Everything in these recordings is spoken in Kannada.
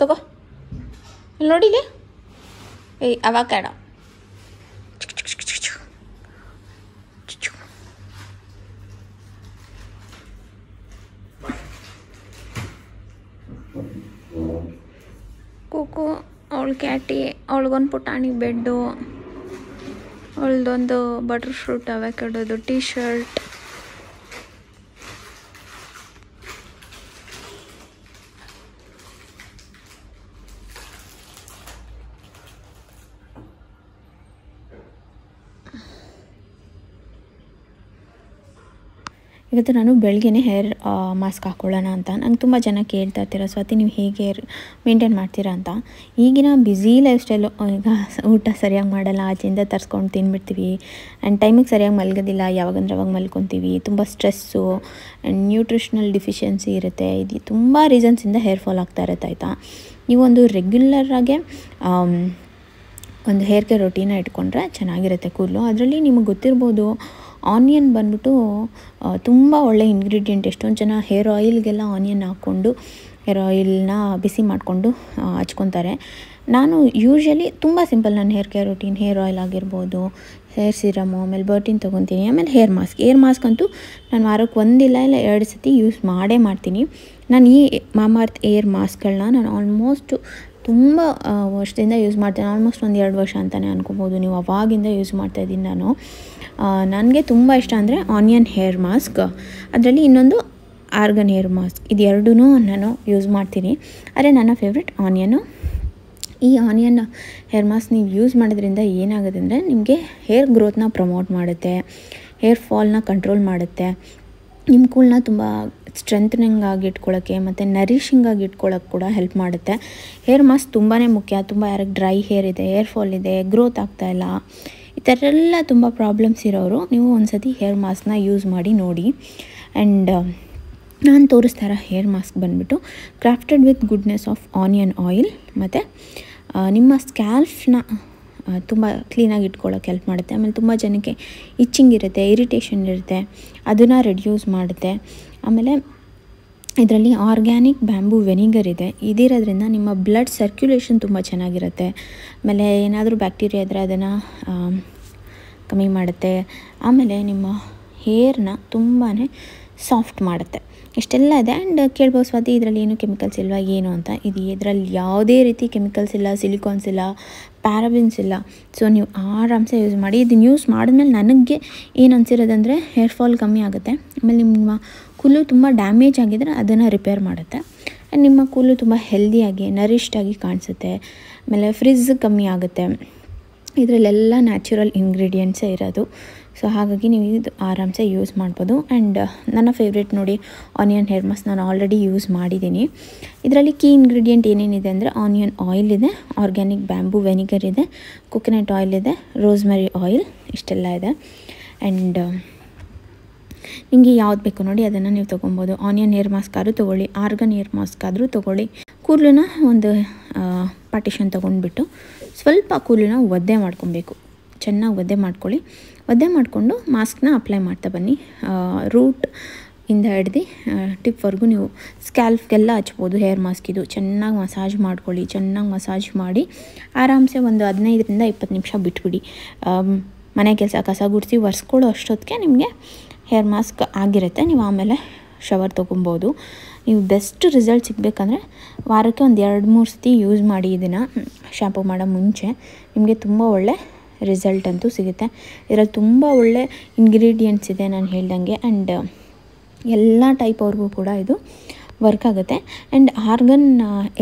ತಗೋ ಇಲ್ಲಿ ನೋಡಿಲಿ ಏಯ್ ಅವಕಾಡೋ ಕೂಕು ಅವಳ ಕ್ಯಾಟಿ ಅವಳಿಗೊಂದು ಪುಟಾಣಿ ಬೆಡ್ಡು ಅವಳದೊಂದು ಬಟರ್ ಫ್ರೂಟ್ ಅವಕಾಡೋದು ಟೀ ಶರ್ಟ್ ಇವತ್ತು ನಾನು ಬೆಳಗ್ಗೆ ಹೇರ್ ಮಾಸ್ಕ್ ಹಾಕ್ಕೊಳ್ಳೋಣ ಅಂತ ನಂಗೆ ತುಂಬ ಜನ ಕೇಳ್ತಾ ಇರ್ತೀರ ಸ್ವಾತಿ ನೀವು ಹೇಗೆ ಹೇರ್ ಮೇಂಟೈನ್ ಮಾಡ್ತೀರಾ ಅಂತ. ಈಗಿನ ಬ್ಯುಸಿ ಲೈಫ್ ಸ್ಟೈಲು, ಈಗ ಊಟ ಸರಿಯಾಗಿ ಮಾಡಲ್ಲ, ಆಚೆಯಿಂದ ತರಿಸ್ಕೊಂಡು ತಿನ್ಬಿಡ್ತೀವಿ ಆ್ಯಂಡ್ ಟೈಮಿಗೆ ಸರಿಯಾಗಿ ಮಲಗೋದಿಲ್ಲ, ಯಾವಾಗಂದ್ರೆ ಅವಾಗ ಮಲ್ಕೊತೀವಿ, ತುಂಬ ಸ್ಟ್ರೆಸ್ಸು ಆ್ಯಂಡ್ ನ್ಯೂಟ್ರಿಷನಲ್ ಡಿಫಿಷಿಯನ್ಸಿ ಇರುತ್ತೆ. ಇದು ತುಂಬ ರೀಸನ್ಸಿಂದ ಹೇರ್ ಫಾಲ್ ಆಗ್ತಾ ಇರುತ್ತೆ ಆಯಿತಾ. ನೀವೊಂದು ರೆಗ್ಯುಲರಾಗೆ ಒಂದು ಹೇರ್ ಕೇರ್ ರೊಟೀನ ಇಟ್ಕೊಂಡ್ರೆ ಚೆನ್ನಾಗಿರುತ್ತೆ ಕೂದಲು. ಅದರಲ್ಲಿ ನಿಮಗೆ ಗೊತ್ತಿರ್ಬೋದು ಆನಿಯನ್ ಬಂದ್ಬಿಟ್ಟು ತುಂಬ ಒಳ್ಳೆ ಇಂಗ್ರೀಡಿಯೆಂಟ್. ಎಷ್ಟೊಂದು ಜನ ಹೇರ್ ಆಯಿಲ್ಗೆಲ್ಲ ಆನಿಯನ್ ಹಾಕ್ಕೊಂಡು ಹೇರ್ ಆಯಿಲ್ನ ಬಿಸಿ ಮಾಡಿಕೊಂಡು ಹಚ್ಕೊತಾರೆ. ನಾನು ಯೂಶ್ವಲಿ ತುಂಬ ಸಿಂಪಲ್ ನನ್ನ hair care routine, hair oil ಆಗಿರ್ಬೋದು, ಹೇರ್ ಸಿರಮು, ಆಮೇಲೆ ಬರ್ಟಿನ್ ತೊಗೊತೀನಿ, ಆಮೇಲೆ ಹೇರ್ ಮಾಸ್ಕ್ ಅಂತೂ ನಾನು ವಾರಕ್ಕೆ ಒಂದಿಲ್ಲ ಇಲ್ಲ 2 ಸತಿ ಯೂಸ್ ಮಾಡ್ತೀನಿ. ನಾನು ಈ ಮಾಮಾರ್ತ್ ಏರ್ ಮಾಸ್ಕ್ಗಳನ್ನ ನಾನು ಆಲ್ಮೋಸ್ಟ್ ತುಂಬ ವರ್ಷದಿಂದ ಯೂಸ್ ಮಾಡ್ತೇನೆ. ಆಲ್ಮೋಸ್ಟ್ 1-2 ವರ್ಷ ಅಂತಲೇ ಅನ್ಕೋಬೋದು. ನೀವು ಅವಾಗಿಂದ ಯೂಸ್ ಮಾಡ್ತಾಯಿದ್ದೀನಿ ನಾನು. ನನಗೆ ತುಂಬ ಇಷ್ಟ ಅಂದರೆ ಆನಿಯನ್ ಹೇರ್ ಮಾಸ್ಕ್, ಅದರಲ್ಲಿ ಇನ್ನೊಂದು ಆರ್ಗನ್ ಹೇರ್ ಮಾಸ್ಕ್, ಇದು ಎರಡೂ ನಾನು ಯೂಸ್ ಮಾಡ್ತೀನಿ. ಆದರೆ ನನ್ನ ಫೇವ್ರೆಟ್ ಆನಿಯನು. ಈ ಆನಿಯನ್ ಹೇರ್ ಮಾಸ್ಕ್ ನೀವು ಯೂಸ್ ಮಾಡೋದ್ರಿಂದ ಏನಾಗುತ್ತೆ ಅಂದರೆ ನಿಮಗೆ ಹೇರ್ ಗ್ರೋತ್ನ ಪ್ರಮೋಟ್ ಮಾಡುತ್ತೆ, ಹೇರ್ ಫಾಲ್ನ ಕಂಟ್ರೋಲ್ ಮಾಡುತ್ತೆ, ನಿಮ್ಮ ಕೂದಲನ್ನ ತುಂಬ ಸ್ಟ್ರೆಂಥನಿಂಗ್ ಆಗಿ ಇಟ್ಕೊಳ್ಳೋಕ್ಕೆ ಮತ್ತು ನರಿಷಿಂಗ್ ಆಗಿ ಇಟ್ಕೊಳ್ಳೋಕ್ಕೆ ಕೂಡ ಹೆಲ್ಪ್ ಮಾಡುತ್ತೆ. ಹೇರ್ ಮಾಸ್ಕ್ ತುಂಬಾ ಮುಖ್ಯ. ತುಂಬ ಯಾರಿಗೆ ಡ್ರೈ ಹೇರ್ ಇದೆ, ಹೇರ್ ಫಾಲ್ ಇದೆ, ಗ್ರೋತ್ ಆಗ್ತಾಯಿಲ್ಲ, ಈ ಥರ ಎಲ್ಲ ತುಂಬ ಪ್ರಾಬ್ಲಮ್ಸ್ ಇರೋರು ನೀವು ಒಂದು ಸತಿ ಹೇರ್ ಮಾಸ್ಕ್ನ ಯೂಸ್ ಮಾಡಿ ನೋಡಿ. ಆ್ಯಂಡ್ ನಾನು ತೋರಿಸ್ತಾ ಇರೋ ಹೇರ್ ಮಾಸ್ಕ್ ಬಂದುಬಿಟ್ಟು crafted with goodness of onion oil ಮತ್ತು ನಿಮ್ಮ ಸ್ಕ್ಯಾಲ್ಫ್ನ ತುಂಬ ಕ್ಲೀನಾಗಿ ಇಟ್ಕೊಳ್ಳೋಕೆ ಹೆಲ್ಪ್ ಮಾಡುತ್ತೆ. ಆಮೇಲೆ ತುಂಬ ಜನಕ್ಕೆ ಇಚ್ಚಿಂಗ್ ಇರುತ್ತೆ, ಇರಿಟೇಷನ್ ಇರುತ್ತೆ, ಅದನ್ನು ರೆಡ್ಯೂಸ್ ಮಾಡುತ್ತೆ. ಆಮೇಲೆ ಇದರಲ್ಲಿ ಆರ್ಗ್ಯಾನಿಕ್ ಬ್ಯಾಂಬೂ ವೆನಿಗರ್ ಇದೆ. ಇದಿರೋದ್ರಿಂದ ನಿಮ್ಮ ಬ್ಲಡ್ ಸರ್ಕ್ಯುಲೇಷನ್ ತುಂಬ ಚೆನ್ನಾಗಿರುತ್ತೆ. ಆಮೇಲೆ ಏನಾದರೂ ಬ್ಯಾಕ್ಟೀರಿಯಾ ಇದ್ದರೆ ಅದನ್ನು ಕಮ್ಮಿ ಮಾಡುತ್ತೆ. ಆಮೇಲೆ ನಿಮ್ಮ ಹೇರ್ನ ತುಂಬಾ ಸಾಫ್ಟ್ ಮಾಡುತ್ತೆ. ಇಷ್ಟೆಲ್ಲ ಇದೆ. ಆ್ಯಂಡ್ ಕೇಳ್ಬೋದು ಸ್ವಾತಿ ಇದರಲ್ಲಿ ಏನು ಕೆಮಿಕಲ್ಸ್ ಇಲ್ವಾ ಏನು ಅಂತ. ಇದರಲ್ಲಿ ಯಾವುದೇ ರೀತಿ ಕೆಮಿಕಲ್ಸ್ ಇಲ್ಲ, ಸಿಲಿಕಾನ್ಸ್ ಇಲ್ಲ, ಪ್ಯಾರಾಬಿನ್ಸ್ ಇಲ್ಲ. ಸೊ ನೀವು ಆರಾಮ್ಸೆ ಯೂಸ್ ಮಾಡಿ. ಇದನ್ನು ಯೂಸ್ ಮಾಡಿದ್ಮೇಲೆ ನನಗೆ ಏನು ಅನಿಸಿರೋದಂದರೆ ಹೇರ್ ಫಾಲ್ ಕಮ್ಮಿ ಆಗುತ್ತೆ. ಆಮೇಲೆ ನಿಮ್ಮ ಕೂದಲು ತುಂಬ ಡ್ಯಾಮೇಜ್ ಆಗಿದ್ದರೆ ಅದನ್ನು ರಿಪೇರ್ ಮಾಡುತ್ತೆ. ಆ್ಯಂಡ್ ನಿಮ್ಮ ಕೂದಲು ತುಂಬ ಹೆಲ್ದಿಯಾಗಿ ನರಿಷ್ಟಾಗಿ ಕಾಣಿಸುತ್ತೆ. ಆಮೇಲೆ ಫ್ರಿಜ್ ಕಮ್ಮಿ ಆಗುತ್ತೆ. ಇದರಲ್ಲೆಲ್ಲ ನ್ಯಾಚುರಲ್ ಇಂಗ್ರೀಡಿಯೆಂಟ್ಸೇ ಇರೋದು. ಸೊ ಹಾಗಾಗಿ ನೀವು ಇದು ಆರಾಮ್ಸೆ ಯೂಸ್ ಮಾಡ್ಬೋದು. ಆ್ಯಂಡ್ ನನ್ನ ಫೇವ್ರೇಟ್ ನೋಡಿ ಆನಿಯನ್ ಹೇರ್ ಮಾಸ್ಕ್ ನಾನು ಆಲ್ರೆಡಿ ಯೂಸ್ ಮಾಡಿದ್ದೀನಿ. ಇದರಲ್ಲಿ ಕೀ ಇಂಗ್ರೀಡಿಯೆಂಟ್ ಏನೇನಿದೆ ಅಂದರೆ ಆನಿಯನ್ ಆಯಿಲ್ ಇದೆ, ಆರ್ಗ್ಯಾನಿಕ್ ಬ್ಯಾಂಬೂ ವೆನಿಗರ್ ಇದೆ, ಕೊಕೊನಟ್ ಆಯಿಲ್ ಇದೆ, ರೋಸ್ಮೆರಿ ಆಯಿಲ್, ಇಷ್ಟೆಲ್ಲ ಇದೆ. ಆ್ಯಂಡ್ ನಿಮಗೆ ಯಾವ್ದು ಬೇಕು ನೋಡಿ ಅದನ್ನು ನೀವು ತೊಗೊಬೋದು. ಆನಿಯನ್ ಹೇರ್ ಮಾಸ್ಕ್ ಆದರೂ ತೊಗೊಳ್ಳಿ, ಆರ್ಗನ್ ಹೇರ್ ಮಾಸ್ಕ್ ಆದರೂ ತೊಗೊಳ್ಳಿ. ಕೂದಲನ್ನ ಒಂದು ಪಾರ್ಟಿಷನ್ ತೊಗೊಂಡ್ಬಿಟ್ಟು ಸ್ವಲ್ಪ ಕೂದಲನ್ನ ಒದ್ದೆ ಮಾಡ್ಕೊಬೇಕು. ಚೆನ್ನಾಗಿ ಒದ್ದೆ ಮಾಡ್ಕೊಳ್ಳಿ. ಒದ್ದೆ ಮಾಡಿಕೊಂಡು ಮಾಸ್ಕ್ನ ಅಪ್ಲೈ ಮಾಡ್ತಾ ಬನ್ನಿ. ರೂಟ್ ಇಂದ ಹಿಡ್ದು ಟಿಪ್ವರೆಗೂ ನೀವು ಸ್ಕ್ಯಾಲ್ಫ್ಗೆಲ್ಲ ಹಚ್ಬೋದು ಹೇರ್ ಮಾಸ್ಕ್. ಇದು ಚೆನ್ನಾಗಿ ಮಸಾಜ್ ಮಾಡ್ಕೊಳ್ಳಿ. ಚೆನ್ನಾಗಿ ಮಸಾಜ್ ಮಾಡಿ ಆರಾಮ್ಸೆ ಒಂದು 15-20 ನಿಮಿಷ ಬಿಟ್ಬಿಡಿ. ಮನೆ ಕೆಲಸ ಕಸ ಗುಡಿಸಿ ಒರೆಸ್ಕೊಳ್ಳೋ ಅಷ್ಟೊತ್ತಿಗೆ ನಿಮಗೆ ಹೇರ್ ಮಾಸ್ಕ್ ಆಗಿರುತ್ತೆ. ನೀವು ಆಮೇಲೆ ಶವರ್ ತೊಗೊಬೋದು. ನೀವು ಬೆಸ್ಟ್ ರಿಸಲ್ಟ್ ಸಿಗಬೇಕಂದ್ರೆ ವಾರಕ್ಕೆ ಒಂದು 2-3 ಸತಿ ಯೂಸ್ ಮಾಡಿ. ಇದನ್ನು ಶ್ಯಾಂಪು ಮಾಡೋ ಮುಂಚೆ ನಿಮಗೆ ತುಂಬ ಒಳ್ಳೆ ರಿಸಲ್ಟ್ ಅಂತೂ ಸಿಗುತ್ತೆ. ಇದರಲ್ಲಿ ತುಂಬ ಒಳ್ಳೆ ಇಂಗ್ರೀಡಿಯೆಂಟ್ಸ್ ಇದೆ ನಾನು ಹೇಳ್ದಂಗೆ. ಆ್ಯಂಡ್ ಎಲ್ಲ ಟೈಪ್ ಅವ್ರಿಗೂ ಕೂಡ ಇದು ವರ್ಕ್ ಆಗುತ್ತೆ. ಆ್ಯಂಡ್ ಆರ್ಗನ್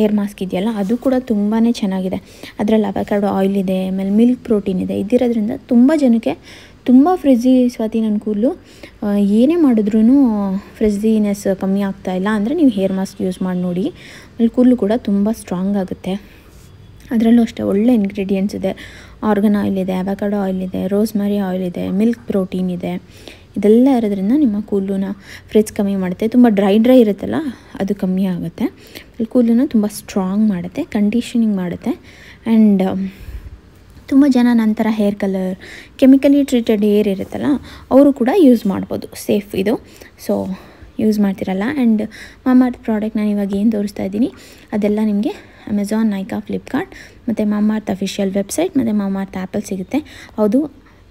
ಏರ್ ಮಾಸ್ಕ್ ಇದೆಯಲ್ಲ ಅದು ಕೂಡ ತುಂಬಾ ಚೆನ್ನಾಗಿದೆ. ಅದರಲ್ಲಿ ಅವಕಾಡೋ ಆಯಿಲ್ ಇದೆ, ಆಮೇಲೆ ಮಿಲ್ಕ್ ಪ್ರೋಟೀನ್ ಇದೆ. ಇದಿರೋದ್ರಿಂದ ತುಂಬ ಜನಕ್ಕೆ ತುಂಬ ಫ್ರಿಜ್ಜಿ ಸ್ವಾತಿ ನನ್ನ ಕೂದಲು ಏನೇ ಮಾಡಿದ್ರೂ ಫ್ರಿಜ್ಜಿನೆಸ್ ಕಮ್ಮಿ ಆಗ್ತಾಯಿಲ್ಲ ಅಂದರೆ ನೀವು ಹೇರ್ ಮಾಸ್ಕ್ ಯೂಸ್ ಮಾಡಿ ನೋಡಿ. ಆಮೇಲೆ ಕೂದಲು ಕೂಡ ತುಂಬ ಸ್ಟ್ರಾಂಗ್ ಆಗುತ್ತೆ. ಅದರಲ್ಲೂ ಅಷ್ಟೇ ಒಳ್ಳೆ ಇಂಗ್ರೀಡಿಯೆಂಟ್ಸ್ ಇದೆ. ಆರ್ಗನ್ ಆಯಿಲ್ ಇದೆ, ಅವಕಾಡೋ ಆಯಿಲ್ ಇದೆ, ರೋಸ್ಮೆರಿ ಆಯಿಲ್ ಇದೆ, ಮಿಲ್ಕ್ ಪ್ರೋಟೀನ್ ಇದೆ. ಇದೆಲ್ಲ ಇರೋದ್ರಿಂದ ನಿಮ್ಮ ಕೂದಲನ್ನ ಫ್ರಿಜ್ ಕಮ್ಮಿ ಮಾಡುತ್ತೆ. ತುಂಬ ಡ್ರೈ ಇರುತ್ತಲ್ಲ ಅದು ಕಮ್ಮಿ ಆಗುತ್ತೆ. ಕೂದಲನ್ನ ತುಂಬ ಸ್ಟ್ರಾಂಗ್ ಮಾಡುತ್ತೆ, ಕಂಡೀಷನಿಂಗ್ ಮಾಡುತ್ತೆ. ಆ್ಯಂಡ್ ತುಂಬ ಜನ ನಂತರ hair colour chemically treated hair ಇರುತ್ತಲ್ಲ ಅವರು ಕೂಡ ಯೂಸ್ ಮಾಡ್ಬೋದು. ಸೇಫ್ ಇದು. ಸೊ ಯೂಸ್ ಮಾಡ್ತಿರಲ್ಲ. ಆ್ಯಂಡ್ ಮಾಮಾರ್ತ್ ಪ್ರಾಡಕ್ಟ್ ನಾನು ಇವಾಗ ಏನು ತೋರಿಸ್ತಾ ಇದ್ದೀನಿ ಅದೆಲ್ಲ ನಿಮಗೆ ಅಮೆಝಾನ್, ನೈಕಾ, ಫ್ಲಿಪ್ಕಾರ್ಟ್ ಮತ್ತು ಮಾಮಾರ್ತ್ ಅಫಿಷಿಯಲ್ ವೆಬ್ಸೈಟ್ ಮತ್ತು ಮಾಮಾರ್ತ್ ಆ್ಯಪಲ್ಲಿ ಸಿಗುತ್ತೆ. ಹೌದು,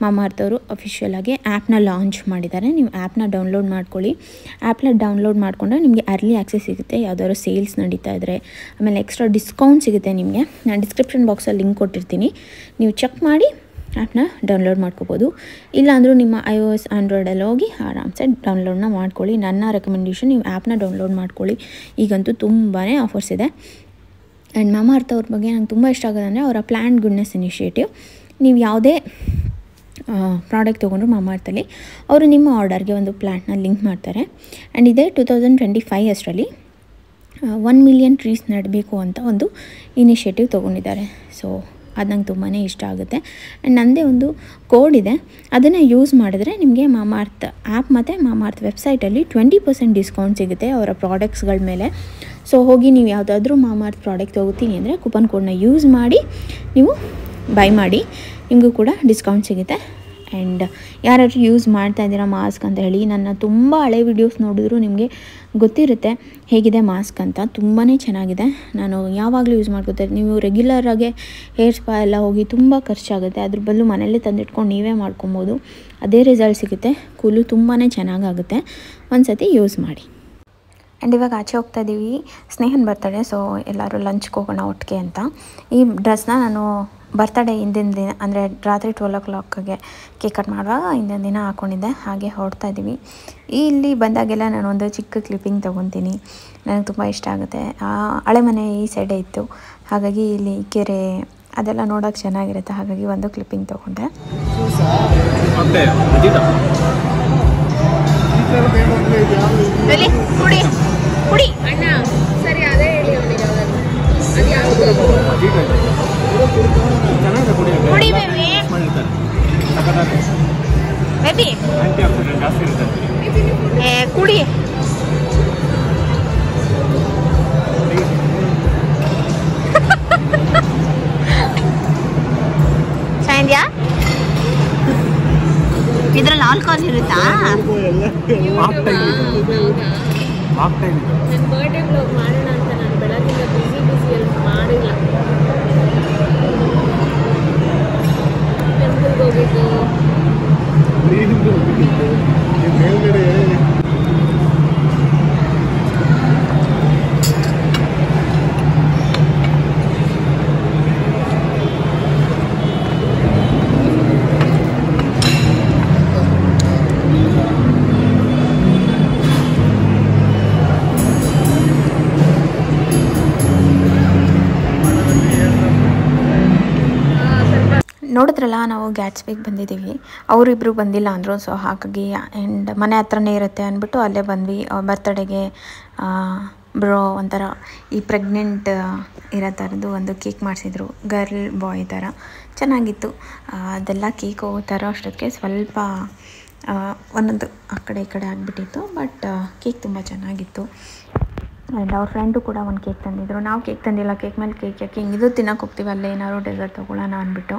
ಮಾಮಾರ್ತ್ ಅವರು ಅಫಿಷಿಯಲ್ ಆಗಿ ಆ್ಯಪ್ನ ಲಾಂಚ್ ಮಾಡಿದ್ದಾರೆ. ನೀವು ಆ್ಯಪ್ನ ಡೌನ್ಲೋಡ್ ಮಾಡ್ಕೊಳ್ಳಿ. ಆ್ಯಪ್ನ ಡೌನ್ಲೋಡ್ ಮಾಡಿಕೊಂಡ್ರೆ ನಿಮಗೆ ಅರ್ಲಿ ಆಕ್ಸೆಸ್ ಸಿಗುತ್ತೆ. ಯಾವುದಾದ್ರು ಸೇಲ್ಸ್ ನಡೀತಾ ಇದ್ದರೆ, ಆಮೇಲೆ ಎಕ್ಸ್ಟ್ರಾ ಡಿಸ್ಕೌಂಟ್ ಸಿಗುತ್ತೆ ನಿಮಗೆ. ನಾನು ಡಿಸ್ಕ್ರಿಪ್ಷನ್ ಬಾಕ್ಸಲ್ಲಿ ಲಿಂಕ್ ಕೊಟ್ಟಿರ್ತೀನಿ, ನೀವು ಚೆಕ್ ಮಾಡಿ ಆ್ಯಪ್ನ ಡೌನ್ಲೋಡ್ ಮಾಡ್ಕೋಬೋದು. ಇಲ್ಲಾಂದರೂ ನಿಮ್ಮ iOS, ಆಂಡ್ರಾಯ್ಡಲ್ಲಿ ಹೋಗಿ ಆರಾಮ್ಸೆ ಡೌನ್ಲೋಡ್ನ ಮಾಡ್ಕೊಳ್ಳಿ. ನನ್ನ ರೆಕಮೆಂಡೇಷನ್, ನೀವು ಆ್ಯಪ್ನ ಡೌನ್ಲೋಡ್ ಮಾಡ್ಕೊಳ್ಳಿ. ಈಗಂತೂ ತುಂಬಾ ಆಫರ್ಸ್ ಇದೆ. ಆ್ಯಂಡ್ ಮಾಮಾರ್ತ್ ಅವ್ರ ಬಗ್ಗೆ ನಂಗೆ ತುಂಬ ಇಷ್ಟ ಆಗೋದಂದರೆ ಅವರ ಪ್ಲ್ಯಾಂಟ್ ಗುಡ್ನೆಸ್ ಇನಿಷಿಯೇಟಿವ್. ನೀವು ಯಾವುದೇ ಪ್ರಾಡಕ್ಟ್ ತೊಗೊಂಡ್ರು ಮಾಮಾರ್ತಲ್ಲಿ ಅವರು ನಿಮ್ಮ ಆರ್ಡರ್ಗೆ ಒಂದು ಪ್ಲ್ಯಾಂಟ್ನ ಲಿಂಕ್ ಮಾಡ್ತಾರೆ. ಆ್ಯಂಡ್ ಇದೇ 2025 ಅಷ್ಟರಲ್ಲಿ 1 ಮಿಲಿಯನ್ ಟ್ರೀಸ್ ನೆಡಬೇಕು ಅಂತ ಒಂದು ಇನಿಷಿಯೇಟಿವ್ ತೊಗೊಂಡಿದ್ದಾರೆ. ಸೊ ಅದು ನಂಗೆ ತುಂಬಾ ಇಷ್ಟ ಆಗುತ್ತೆ. ಆ್ಯಂಡ್ ನನ್ನದೇ ಒಂದು ಕೋಡ್ ಇದೆ, ಅದನ್ನು ಯೂಸ್ ಮಾಡಿದ್ರೆ ನಿಮಗೆ ಮಾಮಾರ್ತ್ ಆ್ಯಪ್ ಮತ್ತು ಮಾಮಾರ್ತ್ ವೆಬ್ಸೈಟಲ್ಲಿ 20% ಡಿಸ್ಕೌಂಟ್ ಸಿಗುತ್ತೆ ಅವರ ಪ್ರಾಡಕ್ಟ್ಸ್ಗಳ ಮೇಲೆ. ಸೊ ಹೋಗಿ ನೀವು ಯಾವುದಾದ್ರೂ ಮಾಮಾರ್ತ್ ಪ್ರಾಡಕ್ಟ್ ತೊಗೋತೀನಿ ಅಂದರೆ ಕೂಪನ್ ಕೋಡ್ನ ಯೂಸ್ ಮಾಡಿ ನೀವು ಬೈ ಮಾಡಿ, ನಿಮಗೂ ಕೂಡ ಡಿಸ್ಕೌಂಟ್ ಸಿಗುತ್ತೆ. ಆ್ಯಂಡ್ ಯಾರಾದರೂ ಯೂಸ್ ಮಾಡ್ತಾ ಇದ್ದೀರಾ ಮಾಸ್ಕ್ ಅಂತ ಹೇಳಿ, ನನ್ನ ತುಂಬ ಹಳೆ ವೀಡಿಯೋಸ್ ನೋಡಿದ್ರು ನಿಮಗೆ ಗೊತ್ತಿರುತ್ತೆ ಹೇಗಿದೆ ಮಾಸ್ಕ್ ಅಂತ. ತುಂಬಾ ಚೆನ್ನಾಗಿದೆ. ನಾನು ಯಾವಾಗಲೂ ಯೂಸ್ ಮಾಡ್ಕೋತೀನಿ. ನೀವು ರೆಗ್ಯುಲರಾಗಿ ಹೇರ್ ಸ್ಪಾ ಎಲ್ಲ ಹೋಗಿ ತುಂಬ ಖರ್ಚಾಗುತ್ತೆ, ಅದ್ರ ಬದಲು ಮನೇಲಿ ತಂದಿಟ್ಕೊಂಡು ನೀವೇ ಮಾಡ್ಕೊಬೋದು. ಅದೇ ರಿಸಲ್ಟ್ ಸಿಗುತ್ತೆ. ಕೂಲು ತುಂಬಾ ಚೆನ್ನಾಗಾಗುತ್ತೆ. ಒಂದು ಸತಿ ಯೂಸ್ ಮಾಡಿ. ಆ್ಯಂಡ್ ಇವಾಗ ಆಚೆ ಹೋಗ್ತಾ ಇದ್ದೀವಿ, ಸ್ನೇಹನ್ ಬರ್ತಡೇ. ಸೊ ಎಲ್ಲರೂ ಲಂಚ್ಗೆ ಹೋಗೋಣ ಒಟ್ಟಿಗೆ ಅಂತ. ಈ ಡ್ರೆಸ್ನ ನಾನು ಬರ್ತಡೇ ಹಿಂದಿನ ದಿನ ಅಂದರೆ ರಾತ್ರಿ 12 o'clockಗೆ ಕೇಕ್ ಕಟ್ ಮಾಡುವಾಗ ಹಿಂದಿನ ದಿನ ಹಾಕ್ಕೊಂಡಿದ್ದೆ. ಹಾಗೆ ಹೊರಡ್ತಾ ಇದ್ದೀವಿ. ಇಲ್ಲಿ ಬಂದಾಗೆಲ್ಲ ನಾನೊಂದು ಚಿಕ್ಕ ಕ್ಲಿಪ್ಪಿಂಗ್ ತೊಗೊತೀನಿ, ನನಗೆ ತುಂಬ ಇಷ್ಟ ಆಗುತ್ತೆ. ಹಳೆ ಮನೆ ಈ ಸೈಡೇ ಇತ್ತು, ಹಾಗಾಗಿ ಇಲ್ಲಿ ಕೆರೆ ಅದೆಲ್ಲ ನೋಡೋಕೆ ಚೆನ್ನಾಗಿರುತ್ತೆ. ಹಾಗಾಗಿ ಒಂದು ಕ್ಲಿಪ್ಪಿಂಗ್ ತೊಗೊಂಡೆ. ಕುಡಿ ಅಣ್ಣ, ಸರಿ ಅದೇ ಹೇಳಿ ಅವನಿಗೆ. ಕುಡಿ ಬೇಬಿ, ಕುಡಿ. ಚೆನ್ನಾಗಿದ್ಯಾ? ಇದ್ರಲ್ಲಿ ಆಲ್ಕೋಹಾಲ್ ಇರುತ್ತಾ? ನನ್ನ ಬರ್ಡೇ ಬ್ಲಾಗ್ ಮಾಡೋಣ ಅಂತ ನಾನು ಬೆಳಗಿಂದ ಬಿಸಿಯಲ್ಲಿ ಮಾಡಿಲ್ಲ. ಟೆಂಪಲ್ಗೆ ಹೋಗಿದ್ದು. ನೋಡಿದ್ರಲ್ಲ, ನಾವು ಗ್ಯಾಟ್ಸ್ಬಿಗೆ ಬಂದಿದ್ದೀವಿ. ಅವರಿಬ್ಬರು ಬಂದಿಲ್ಲ ಅಂದರು. ಸೊ ಹಾಗಾಗಿ ಆ್ಯಂಡ್ ಮನೆ ಹತ್ರನೇ ಇರುತ್ತೆ ಅಂದ್ಬಿಟ್ಟು ಅಲ್ಲೇ ಬಂದ್ವಿ. ಬರ್ತಡೆಗೆ ಬ್ರೋ ಒಂಥರ ಈ ಪ್ರೆಗ್ನೆಂಟ್ ಇರೋ ಥರದ್ದು ಒಂದು ಕೇಕ್ ಮಾಡಿಸಿದ್ರು, ಗರ್ಲ್ ಬಾಯ್ ಥರ. ಚೆನ್ನಾಗಿತ್ತು. ಅದೆಲ್ಲ ಕೇಕ್ ತರೋ ಅಷ್ಟೊತ್ತಿಗೆ ಸ್ವಲ್ಪ ಒಂದೊಂದು ಆ ಕಡೆ ಈ ಕಡೆ ಆಗಿಬಿಟ್ಟಿತ್ತು. ಬಟ್ ಕೇಕ್ ತುಂಬ ಚೆನ್ನಾಗಿತ್ತು. ಆ್ಯಂಡ್ ಅವ್ರ ಫ್ರೆಂಡು ಕೂಡ ಒಂದು ಕೇಕ್ ತಂದಿದ್ರು. ನಾವು ಕೇಕ್ ತಂದಿಲ್ಲ, ಕೇಕ್ ಮೇಲೆ ಕೇಕ್ ಯಾಕೆ ಹಿಂಗಿದು ತಿನ್ನೋಕೆ ಹೋಗ್ತೀವಿ, ಅಲ್ಲೇ ಏನಾದ್ರು ಡೆಸರ್ಟ್ ತೊಗೊಳ್ಳೋಣ ಅಂದ್ಬಿಟ್ಟು.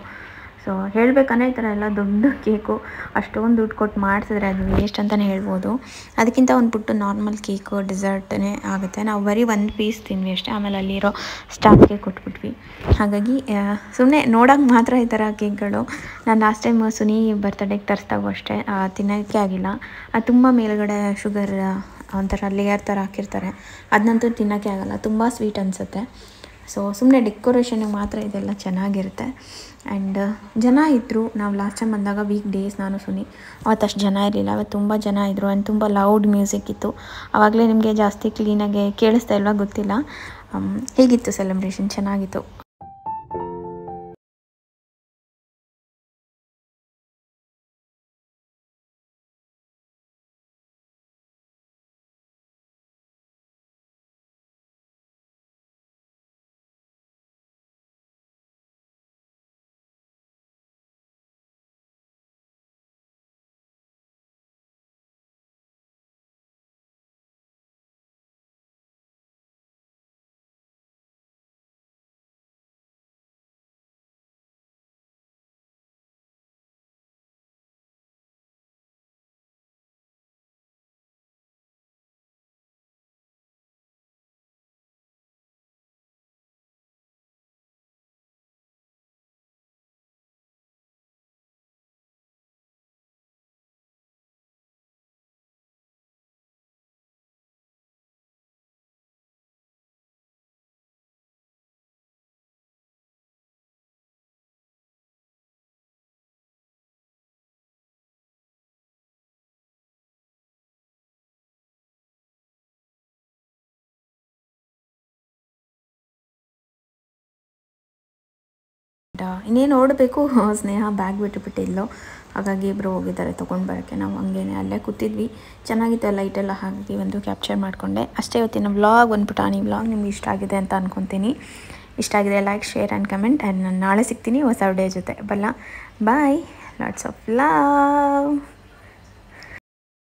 ಸೊ ಹೇಳಬೇಕಂದ್ರೆ ಈ ಥರ ಎಲ್ಲ ದೊಡ್ಡ ಕೇಕು ಅಷ್ಟೊಂದು ದುಡ್ಡು ಕೊಟ್ಟು ಮಾಡಿಸಿದ್ರೆ ಅದು ವೇಸ್ಟ್ ಅಂತಲೇ ಹೇಳ್ಬೋದು. ಅದಕ್ಕಿಂತ ಒಂದು ಪುಟ್ಟು ನಾರ್ಮಲ್ ಕೇಕು ಡೆಸರ್ಟೇ ಆಗುತ್ತೆ. ನಾವು ಬರೀ ಒಂದು ಪೀಸ್ ತಿಂದ್ವಿ ಅಷ್ಟೇ, ಆಮೇಲೆ ಅಲ್ಲಿರೋ ಸ್ಟಾಫ್ಗೆ ಕೊಟ್ಬಿಟ್ವಿ. ಹಾಗಾಗಿ ಸುಮ್ಮನೆ ನೋಡೋಕೆ ಮಾತ್ರ ಈ ಥರ ಕೇಕ್ಗಳು. ನಾನು ಲಾಸ್ಟ್ ಟೈಮ್ ಸುನಿ ಬರ್ತಡೇಗೆ ತರಿಸ್ದಾಗೂ ಅಷ್ಟೇ ತಿನ್ನೋಕ್ಕೆ ಆಗಿಲ್ಲ. ಅದು ತುಂಬ ಮೇಲುಗಡೆ ಶುಗರ್ ಒಂಥರ ಲೇಯರ್ ಥರ ಹಾಕಿರ್ತಾರೆ, ಅದನ್ನಂತೂ ತಿನ್ನೋಕ್ಕೆ ಆಗೋಲ್ಲ, ತುಂಬ ಸ್ವೀಟ್ ಅನಿಸುತ್ತೆ. ಸೊ ಸುಮ್ಮನೆ ಡೆಕೋರೇಷನ್ಗೆ ಮಾತ್ರ ಇದೆಲ್ಲ ಚೆನ್ನಾಗಿರುತ್ತೆ. ಆ್ಯಂಡ್ ಜನ ಇದ್ದರು. ನಾವು ಲಾಸ್ಟ್ ಟೈಮ್ ಬಂದಾಗ ವೀಕ್ ಡೇಸ್, ನಾನು ಸುನಿ, ಅವತ್ತಷ್ಟು ಜನ ಇರಲಿಲ್ಲ. ಅವತ್ತು ತುಂಬ ಜನ ಇದ್ದರು. ಆ್ಯಂಡ್ ತುಂಬ ಲೌಡ್ ಮ್ಯೂಸಿಕ್ ಇತ್ತು. ಆವಾಗಲೇ ನಿಮಗೆ ಜಾಸ್ತಿ ಕ್ಲೀನಾಗಿ ಕೇಳಿಸ್ತಾ ಇಲ್ವಾ ಗೊತ್ತಿಲ್ಲ. ಹೇಗಿತ್ತು ಸೆಲೆಬ್ರೇಷನ್? ಚೆನ್ನಾಗಿತ್ತು. ಇನ್ನೇನು ಓಡಬೇಕು. ಸ್ನೇಹ ಬ್ಯಾಗ್ ಬಿಟ್ಟುಬಿಟ್ಟಿದ್ಲು, ಹಾಗಾಗಿ ಇಬ್ಬರು ಹೋಗಿದ್ದಾರೆ ತೊಗೊಂಡು ಬರೋಕ್ಕೆ. ನಾವು ಹಂಗೇನೆ ಅಲ್ಲೇ ಕೂತಿದ್ವಿ, ಚೆನ್ನಾಗಿತ್ತು ಲೈಟೆಲ್ಲ, ಹಾಗಾಗಿ ಒಂದು ಕ್ಯಾಪ್ಚರ್ ಮಾಡಿಕೊಂಡೆ ಅಷ್ಟೇ. ಇವತ್ತಿನ ವ್ಲಾಗ್ ಒಂದು ಪುಟಾಣಿ ವ್ಲಾಗ್ ನಿಮ್ಗೆ ಇಷ್ಟ ಆಗಿದೆ ಅಂತ ಅಂದ್ಕೊತೀನಿ. ಇಷ್ಟ ಆಗಿದೆ like, share and comment. And ನಾನು ನಾಳೆ ಸಿಗ್ತೀನಿ ಹೊಸ ವಿಡಿಯೋ ಜೊತೆ. ಬಲ್ಲ ಬಾಯ್, ಲಾಟ್ಸ್ ಆಫ್ ಲವ್.